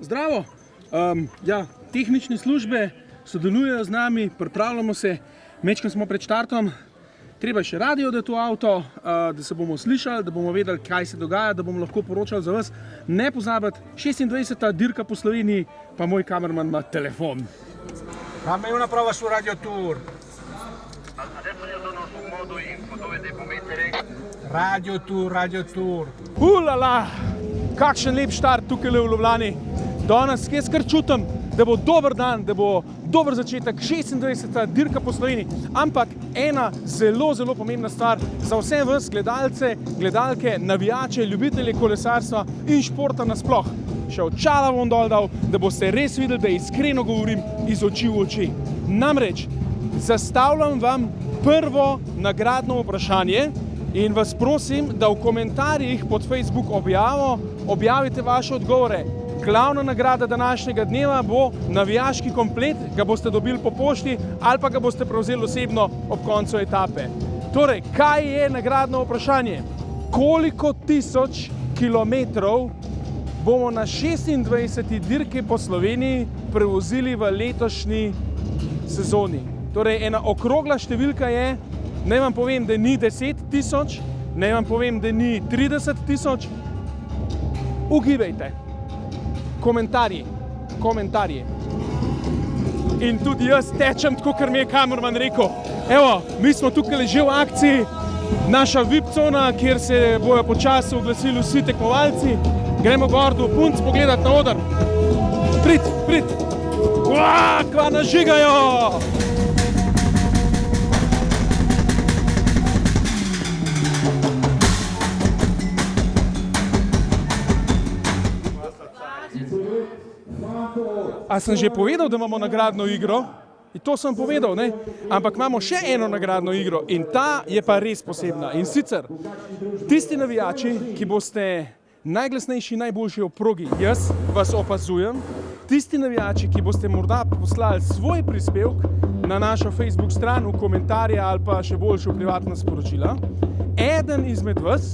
Zdravo! Tehnične službe sodelujejo z nami, pripravljamo se, mečkam smo pred štartom. Treba je še radio dati v avto, da se bomo slišali, da bomo vedeli, kaj se dogaja, da bomo lahko poročali za vas. Ne pozabiti, 26. dirka po Sloveniji, pa moj kamerman ima telefon. Fammi una prova su Radio Tour. Adesso io sono sul modo info dove devo mettere. Radio Tour. Ulala, kakšen lep štart tukaj v Ljubljani. Danes jaz kar čutim, da bo dober dan, da bo dober začetek, 26. dirka po Sloveniji. Ampak ena zelo pomembna stvar za vse vas, gledalce, gledalke, navijače, ljubitelje kolesarstva in športa nasploh. Še očala bom dol dal, da boste res videli, da iskreno govorim iz oči v oči. Namreč, zastavljam vam prvo nagradno vprašanje in vas prosim, da v komentarjih pod Facebook objavite vaše odgovore. Glavna nagrada današnjega dneva bo navijaški komplet, ga boste dobili po pošti ali pa ga boste prevzeli osebno ob koncu etape. Torej, kaj je nagradno vprašanje? Koliko tisoč kilometrov bomo na 26. dirki po Sloveniji prevozili v letošnji sezoni? Torej, ena okrogla številka je, naj vam povem, da ni 10 tisoč, naj vam povem, da ni 30 tisoč. Ugibajte. Komentarji. In tudi jaz tečem tako, kar mi je kamerman rekel. Evo, mi smo tukaj že v akciji, naša VIP cona, kjer se bojo počasi oglasili vsi tekmovalci. Gremo gor do punc pogledati na oder. Prid. Kva nažigajo! A sem že povedal, da imamo nagradno igro? In to sem povedal, ne? Ampak imamo še eno nagradno igro in ta je pa res posebna. In sicer, tisti navijači, ki boste najglasnejši, najboljši v progi, jaz vas opazujem, tisti navijači, ki boste morda poslali svoj prispevek na našo Facebook stran, v komentarje ali pa še boljše v privatna sporočila, eden izmed vas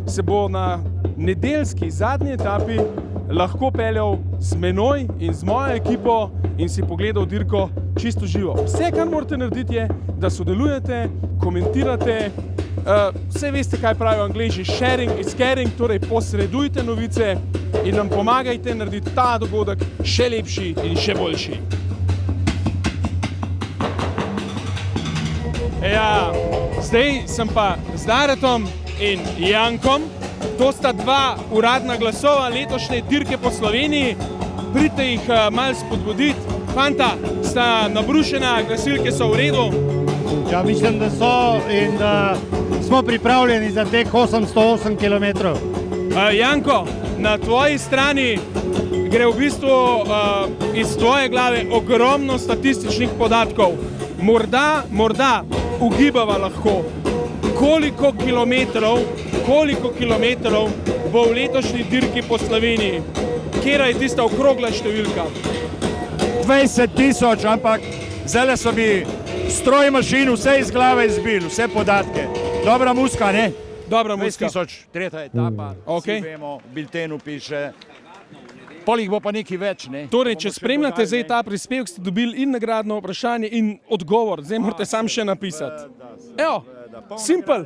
se bo na nedeljski zadnji etapi lahko peljal z menoj in z mojo ekipo in si pogledal dirko čisto živo. Vse, kar morate narediti, je, da sodelujete, komentirate, vse veste, kaj pravijo Angleži, sharing is caring, torej posredujte novice in nam pomagajte narediti ta dogodek še lepši in še boljši. Zdaj sem pa z Daretom in Jankom. To sta dva uradna glasova letošnje dirke po Sloveniji. Pridite jih malo spodbuditi. Fanta, sta nabrušena, glasilke so v redu? Ja, mislim, da so in da smo pripravljeni za teh 808 km. Janko, na tvoji strani gre v bistvu iz tvoje glave ogromno statističnih podatkov. Morda ugibava lahko, koliko kilometrov bo v letošnji dirki po Sloveniji. Kera je tista okrogla številka? 20 tisoč, ampak zdaj so mi stroj mašin vse iz glave izbil, vse podatke. Dobra muska, ne? Dobra muska. 20 tisoč, tretja etapa, vsi vemo, v biltenu piše. Polih bo pa nekaj več, ne? Torej, če spremljate zdaj ta prispevek, ste dobili in nagradno vprašanje in odgovor. Zdaj morate sam še napisati. Evo, simple.